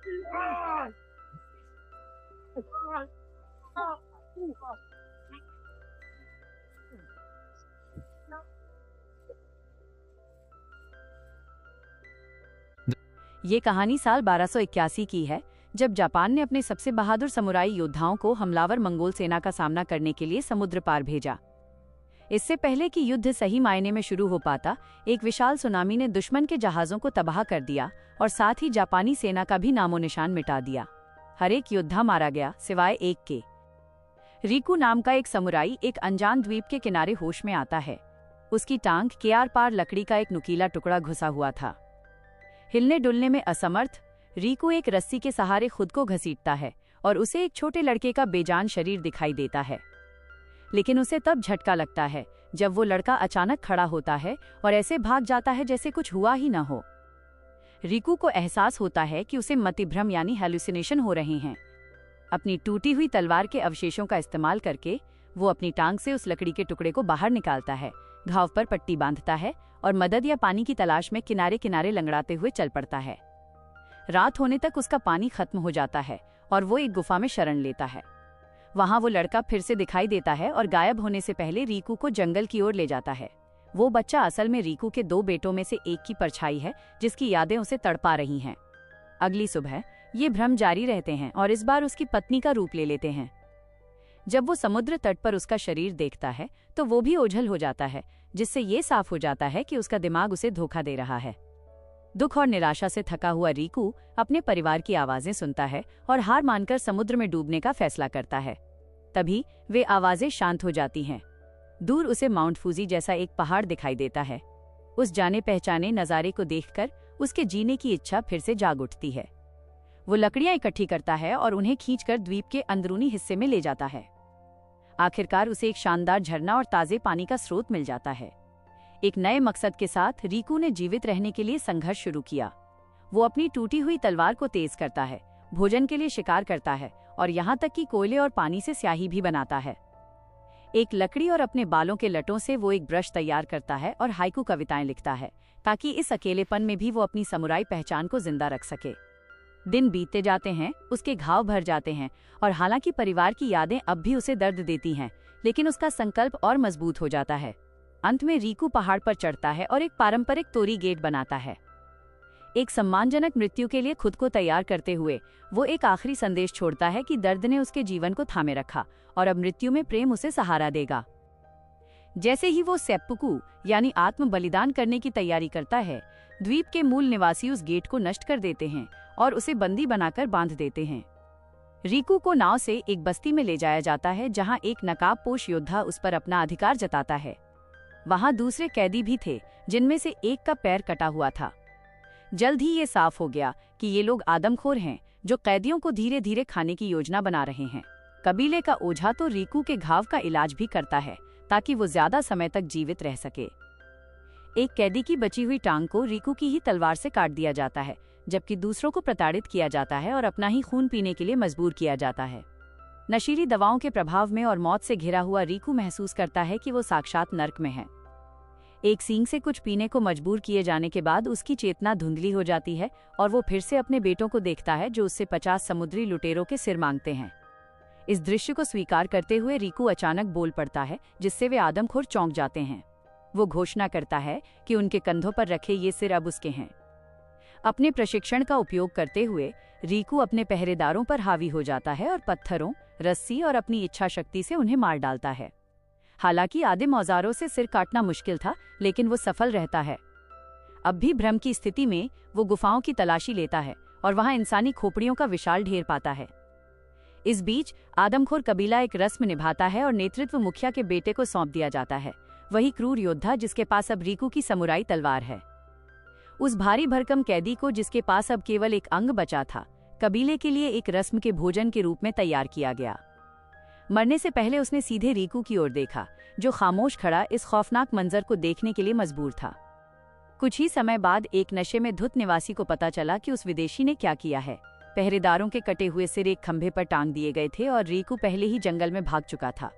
ये कहानी साल 1281 की है, जब जापान ने अपने सबसे बहादुर समुराई योद्धाओं को हमलावर मंगोल सेना का सामना करने के लिए समुद्र पार भेजा। इससे पहले कि युद्ध सही मायने में शुरू हो पाता, एक विशाल सुनामी ने दुश्मन के जहाजों को तबाह कर दिया और साथ ही जापानी सेना का भी नामो निशान मिटा दिया। हर एक योद्धा मारा गया सिवाय एक के। रिकू नाम का एक समुराई एक अनजान द्वीप के किनारे होश में आता है। उसकी टांग के आर पार लकड़ी का एक नुकीला टुकड़ा घुसा हुआ था। हिलने डुलने में असमर्थ, रिकू एक रस्सी के सहारे खुद को घसीटता है और उसे एक छोटे लड़के का बेजान शरीर दिखाई देता है। लेकिन उसे तब झटका लगता है जब वो लड़का अचानक खड़ा होता है और ऐसे भाग जाता है जैसे कुछ हुआ ही न हो। रिकू को एहसास होता है कि उसे मतिभ्रम यानी हैलुसिनेशन हो रहे हैं। अपनी टूटी हुई तलवार के अवशेषों का इस्तेमाल करके वो अपनी टांग से उस लकड़ी के टुकड़े को बाहर निकालता है, घाव पर पट्टी बांधता है और मदद या पानी की तलाश में किनारे किनारे लंगड़ाते हुए चल पड़ता है। रात होने तक उसका पानी खत्म हो जाता है और वो एक गुफा में शरण लेता है। वहां वो लड़का फिर से दिखाई देता है और गायब होने से पहले रिकू को जंगल की ओर ले जाता है। वो बच्चा असल में रिकू के 2 बेटों में से एक की परछाई है, जिसकी यादें उसे तड़पा रही हैं। अगली सुबह ये भ्रम जारी रहते हैं और इस बार उसकी पत्नी का रूप ले लेते हैं। जब वो समुद्र तट पर उसका शरीर देखता है तो वो भी ओझल हो जाता है, जिससे ये साफ हो जाता है कि उसका दिमाग उसे धोखा दे रहा है। दुख और निराशा से थका हुआ रिकू अपने परिवार की आवाजें सुनता है और हार मानकर समुद्र में डूबने का फैसला करता है। तभी वे आवाजें शांत हो जाती हैं। दूर उसे माउंट फूजी जैसा एक पहाड़ दिखाई देता है। उस जाने पहचाने नजारे को देखकर उसके जीने की इच्छा फिर से जाग उठती है। वो लकड़ियां इकट्ठी करता है और उन्हें खींचकर द्वीप के अंदरूनी हिस्से में ले जाता है। आखिरकार उसे एक शानदार झरना और ताजे पानी का स्रोत मिल जाता है। एक नए मकसद के साथ रिकू ने जीवित रहने के लिए संघर्ष शुरू किया। वो अपनी टूटी हुई तलवार को तेज करता है, भोजन के लिए शिकार करता है और यहाँ तक कि कोयले और पानी से स्याही भी बनाता है। एक लकड़ी और अपने बालों के लटों से वो एक ब्रश तैयार करता है और हाइकू कविताएं लिखता है, ताकि इस अकेलेपन में भी वो अपनी समुराई पहचान को जिंदा रख सके। दिन बीतते जाते हैं, उसके घाव भर जाते हैं और हालांकि परिवार की यादें अब भी उसे दर्द देती हैं, लेकिन उसका संकल्प और मजबूत हो जाता है। अंत में रिकू पहाड़ पर चढ़ता है और एक पारंपरिक तोरी गेट बनाता है। एक सम्मानजनक मृत्यु के लिए खुद को तैयार करते हुए वो एक आखिरी संदेश छोड़ता है कि दर्द ने उसके जीवन को थामे रखा और अब मृत्यु में प्रेम उसे सहारा देगा। जैसे ही वो सेप्पुकू यानी आत्म बलिदान करने की तैयारी करता है, द्वीप के मूल निवासी उस गेट को नष्ट कर देते हैं और उसे बंदी बनाकर बांध देते हैं। रिकू को नाव से एक बस्ती में ले जाया जाता है, जहां एक नकाबपोश योद्धा उस पर अपना अधिकार जताता है। वहां दूसरे कैदी भी थे, जिनमें से एक का पैर कटा हुआ था। जल्द ही ये साफ हो गया कि ये लोग आदमखोर हैं, जो कैदियों को धीरे धीरे खाने की योजना बना रहे हैं। कबीले का ओझा तो रिकू के घाव का इलाज भी करता है, ताकि वो ज्यादा समय तक जीवित रह सके। एक कैदी की बची हुई टांग को रिकू की ही तलवार से काट दिया जाता है, जबकि दूसरों को प्रताड़ित किया जाता है और अपना ही खून पीने के लिए मजबूर किया जाता है। नशीली दवाओं के प्रभाव में और मौत से घिरा हुआ रिकू महसूस करता है कि वो साक्षात नर्क में है। एक सींग से कुछ पीने को मजबूर किए जाने के बाद उसकी चेतना धुंधली हो जाती है और वो फिर से अपने बेटों को देखता है, जो उससे 50 समुद्री लुटेरों के सिर मांगते हैं। इस दृश्य को स्वीकार करते हुए रिकू अचानक बोल पड़ता है, जिससे वे आदमखोर चौंक जाते हैं। वो घोषणा करता है कि उनके कंधों पर रखे ये सिर अब उसके हैं। अपने प्रशिक्षण का उपयोग करते हुए रिकू अपने पहरेदारों पर हावी हो जाता है और पत्थरों, रस्सी और अपनी इच्छा शक्ति से उन्हें मार डालता है। हालांकि आदिम औजारों से सिर काटना मुश्किल था, लेकिन वो सफल रहता है। अब भी भ्रम की स्थिति में वो गुफाओं की तलाशी लेता है और वहां इंसानी खोपड़ियों का विशाल ढेर पाता है। इस बीच आदमखोर कबीला एक रस्म निभाता है और नेतृत्व मुखिया के बेटे को सौंप दिया जाता है, वही क्रूर योद्धा जिसके पास अब रिकू की समुराई तलवार है। उस भारी भरकम कैदी को, जिसके पास अब केवल एक अंग बचा था, कबीले के लिए एक रस्म के भोजन के रूप में तैयार किया गया। मरने से पहले उसने सीधे रिकू की ओर देखा, जो खामोश खड़ा इस खौफनाक मंजर को देखने के लिए मजबूर था। कुछ ही समय बाद एक नशे में धुत निवासी को पता चला कि उस विदेशी ने क्या किया है। पहरेदारों के कटे हुए सिर एक खंभे पर टांग दिए गए थे और रिकू पहले ही जंगल में भाग चुका था।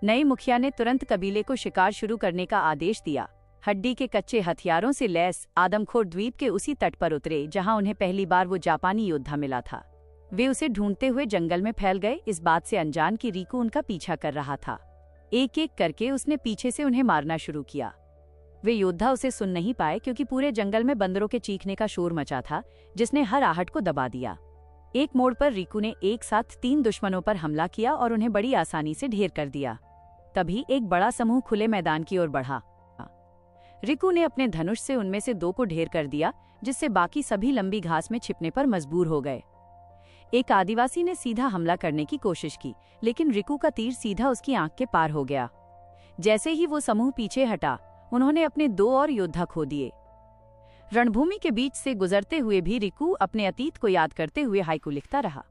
नए मुखिया ने तुरंत कबीले को शिकार शुरू करने का आदेश दिया। हड्डी के कच्चे हथियारों से लैस आदमखोर द्वीप के उसी तट पर उतरे जहां उन्हें पहली बार वो जापानी योद्धा मिला था। वे उसे ढूंढते हुए जंगल में फैल गए, इस बात से अनजान कि रिकू उनका पीछा कर रहा था। एक एक करके उसने पीछे से उन्हें मारना शुरू किया। वे योद्धा उसे सुन नहीं पाए क्योंकि पूरे जंगल में बंदरों के चीखने का शोर मचा था, जिसने हर आहट को दबा दिया। एक मोड़ पर रिकू ने एक साथ 3 दुश्मनों पर हमला किया और उन्हें बड़ी आसानी से ढेर कर दिया। तभी एक बड़ा समूह खुले मैदान की ओर बढ़ा। रिकू ने अपने धनुष से उनमें से 2 को ढेर कर दिया, जिससे बाकी सभी लंबी घास में छिपने पर मजबूर हो गए। एक आदिवासी ने सीधा हमला करने की कोशिश की, लेकिन रिकू का तीर सीधा उसकी आंख के पार हो गया। जैसे ही वो समूह पीछे हटा, उन्होंने अपने 2 और योद्धा खो दिए। रणभूमि के बीच से गुजरते हुए भी रिकू अपने अतीत को याद करते हुए हाइकू लिखता रहा।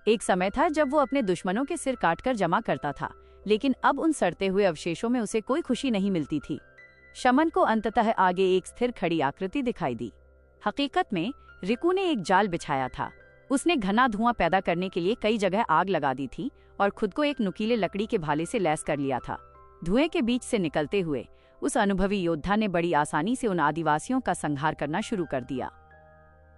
एक समय था जब वो अपने दुश्मनों के सिर काटकर जमा करता था, लेकिन अब उन सड़ते हुए अवशेषों में उसे कोई खुशी नहीं मिलती थी। शमन को अंततः आगे एक स्थिर खड़ी आकृति दिखाई दी। हकीकत में रिकू ने एक जाल बिछाया था। उसने घना धुआं पैदा करने के लिए कई जगह आग लगा दी थी और खुद को एक नुकीले लकड़ी के भाले से लैस कर लिया था। धुएं के बीच से निकलते हुए उस अनुभवी योद्धा ने बड़ी आसानी से उन आदिवासियों का संहार करना शुरू कर दिया।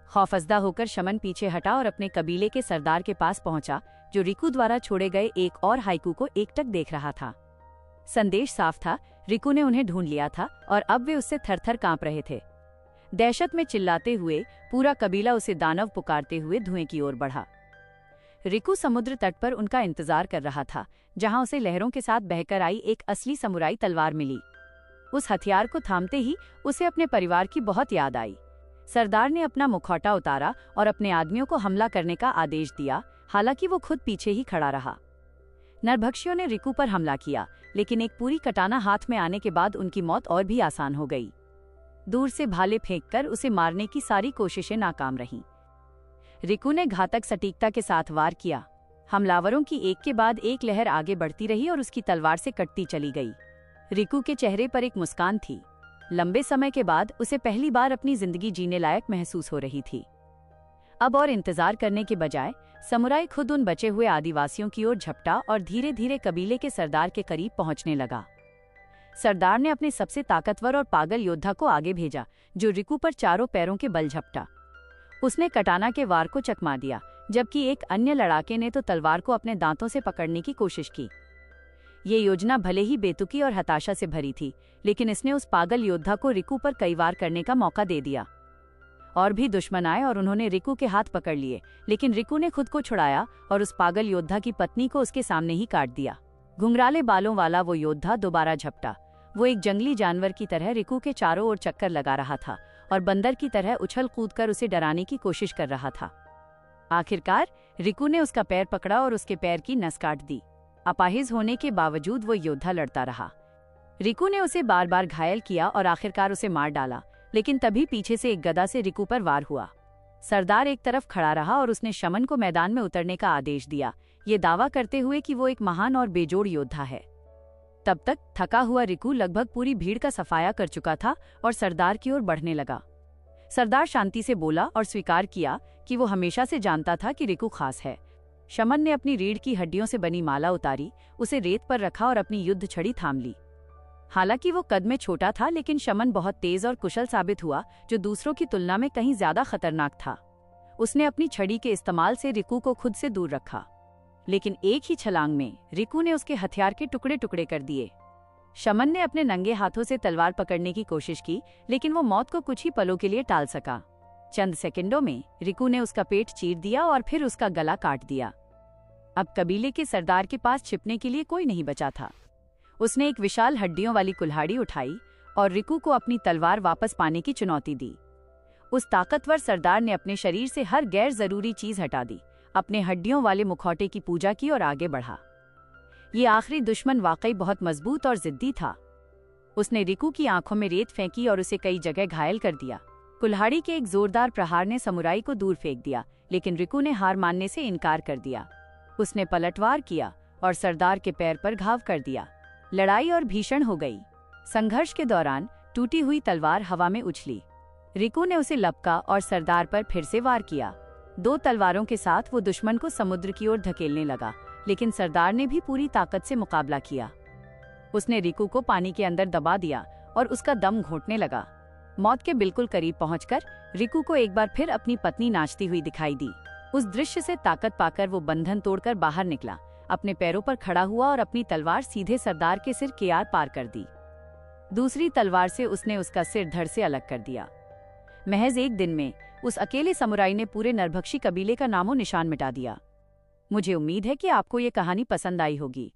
खौफजदा होकर शमन पीछे हटा और अपने कबीले के सरदार के पास पहुंचा, जो रिकू द्वारा छोड़े गए एक और हाइकू को एकटक देख रहा था। संदेश साफ था, रिकू ने उन्हें ढूंढ लिया था और अब वे उससे थरथर कांप रहे थे। दहशत में चिल्लाते हुए पूरा कबीला उसे दानव पुकारते हुए धुएं की ओर बढ़ा। रिकू समुद्र तट पर उनका इंतजार कर रहा था, जहां उसे लहरों के साथ बहकर आई एक असली समुराई तलवार मिली। उस हथियार को थामते ही उसे अपने परिवार की बहुत याद आई। सरदार ने अपना मुखौटा उतारा और अपने आदमियों को हमला करने का आदेश दिया, हालांकि वो खुद पीछे ही खड़ा रहा। नरभक्षियों ने रिकू पर हमला किया, लेकिन एक पूरी कटाना हाथ में आने के बाद उनकी मौत और भी आसान हो गई। दूर से भाले फेंककर उसे मारने की सारी कोशिशें नाकाम रहीं। रिकू ने घातक सटीकता के साथ वार किया। हमलावरों की एक के बाद एक लहर आगे बढ़ती रही और उसकी तलवार से कटती चली गई। रिकू के चेहरे पर एक मुस्कान थी। लंबे समय के बाद उसे पहली बार अपनी जिंदगी जीने लायक महसूस हो रही थी। अब और इंतजार करने के बजाय समुराई खुद उन बचे हुए आदिवासियों की ओर झपटा और धीरे धीरे कबीले के सरदार के करीब पहुंचने लगा। सरदार ने अपने सबसे ताकतवर और पागल योद्धा को आगे भेजा, जो रिकू पर चारों पैरों के बल झपटा। उसने कटाना के वार को चकमा दिया, जबकि एक अन्य लड़ाके ने तो तलवार को अपने दांतों से पकड़ने की कोशिश की। ये योजना भले ही बेतुकी और हताशा से भरी थी, लेकिन इसने उस पागल योद्धा को रिकू पर कई वार करने का मौका दे दिया। और भी दुश्मन आए और उन्होंने रिकू के हाथ पकड़ लिए, लेकिन रिकू ने खुद को छुड़ाया और उस पागल योद्धा की पत्नी को उसके सामने ही काट दिया। घुंघराले बालों वाला वो योद्धा दोबारा झपटा। वो एक जंगली जानवर की तरह रिकू के चारों ओर चक्कर लगा रहा था और बंदर की तरह उछल कूदकर उसे डराने की कोशिश कर रहा था। आखिरकार रिकू ने उसका पैर पकड़ा और उसके पैर की नस काट दी। अपाहिज होने के बावजूद वो योद्धा लड़ता रहा। रिकू ने उसे बार बार घायल किया और आखिरकार उसे मार डाला, लेकिन तभी पीछे से एक गदा से रिकू पर वार हुआ। सरदार एक तरफ खड़ा रहा और उसने शमन को मैदान में उतरने का आदेश दिया, ये दावा करते हुए कि वो एक महान और बेजोड़ योद्धा है। तब तक थका हुआ रिकू लगभग पूरी भीड़ का सफाया कर चुका था और सरदार की ओर बढ़ने लगा। सरदार शांति से बोला और स्वीकार किया कि वो हमेशा से जानता था कि रिकू खास है। शमन ने अपनी रीढ़ की हड्डियों से बनी माला उतारी, उसे रेत पर रखा और अपनी युद्ध छड़ी थाम ली। हालांकि वो कद में छोटा था, लेकिन शमन बहुत तेज और कुशल साबित हुआ, जो दूसरों की तुलना में कहीं ज्यादा खतरनाक था। उसने अपनी छड़ी के इस्तेमाल से रिकू को खुद से दूर रखा, लेकिन एक ही छलांग में रिकू ने उसके हथियार के टुकड़े टुकड़े कर दिए। शमन ने अपने नंगे हाथों से तलवार पकड़ने की कोशिश की, लेकिन वो मौत को कुछ ही पलों के लिए टाल सका। चंद सेकंडों में रिकू ने उसका पेट चीर दिया और फिर उसका गला काट दिया। अब कबीले के सरदार के पास छिपने के लिए कोई नहीं बचा था। उसने एक विशाल हड्डियों वाली कुल्हाड़ी उठाई और रिकू को अपनी तलवार वापस पाने की चुनौती दी। उस ताकतवर सरदार ने अपने शरीर से हर गैर जरूरी चीज हटा दी, अपने हड्डियों वाले मुखौटे की पूजा की और आगे बढ़ा। ये आखिरी दुश्मन वाकई बहुत मजबूत और जिद्दी था। उसने रिकू की आंखों में रेत फेंकी और उसे कई जगह घायल कर दिया। कुल्हाड़ी के एक जोरदार प्रहार ने समुराई को दूर फेंक दिया, लेकिन रिकू ने हार मानने से इनकार कर दिया। उसने पलटवार किया और सरदार के पैर पर घाव कर दिया। लड़ाई और भीषण हो गई। संघर्ष के दौरान टूटी हुई तलवार हवा में उछली। रिकू ने उसे लपका और सरदार पर फिर से वार किया। 2 तलवारों के साथ वो दुश्मन को समुद्र की ओर धकेलने लगा, लेकिन सरदार ने भी पूरी ताकत से मुकाबला किया। उसने रिकू को पानी के अंदर दबा दिया और उसका दम घोंटने लगा। मौत के बिल्कुल करीब पहुंचकर रिकू को एक बार फिर अपनी पत्नी नाचती हुई दिखाई दी। उस दृश्य से ताकत पाकर वो बंधन तोड़कर बाहर निकला, अपने पैरों पर खड़ा हुआ और अपनी तलवार सीधे सरदार के सिर के आर पार कर दी। दूसरी तलवार से उसने उसका सिर धड़ से अलग कर दिया। महज एक दिन में उस अकेले समुराई ने पूरे नरभक्षी कबीले का नामो निशान मिटा दिया। मुझे उम्मीद है कि आपको ये कहानी पसंद आई होगी।